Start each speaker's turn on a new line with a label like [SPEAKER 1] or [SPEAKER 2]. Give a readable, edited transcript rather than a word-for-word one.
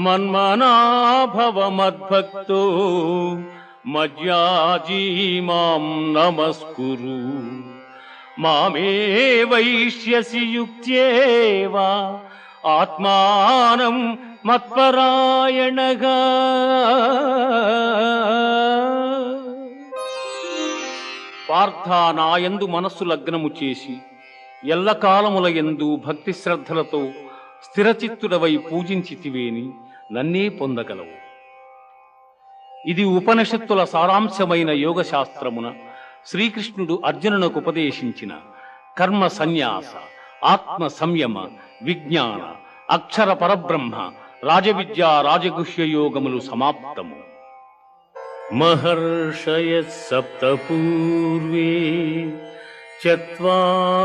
[SPEAKER 1] మన్మనాభవ మద్భక్తో మజ్యాజీ మాం నమస్కురు. మామే వైష్యసి యుక్త్యేవా ఆత్మానం మత్పరాయణగా. పార్థ, నాయందు మనస్సు లగ్నము చేసి ఎల్లకాలముల యందు భక్తి శ్రద్ధలతో స్థిరచిత్తుడవై పూజించితివేని నన్నే పొందగలవు. ఇది ఉపనిషత్తుల సారాంశమైన యోగశాస్త్రమున శ్రీకృష్ణుడు అర్జునునకు ఉపదేశించిన కర్మ సన్యాస, ఆత్మ సంయమ, విజ్ఞాన, అక్షర పరబ్రహ్మ, రాజవిద్యా రాజగుహ్య యోగములు సమాప్తము. మహర్షయ సప్త పూర్వే చత్వారో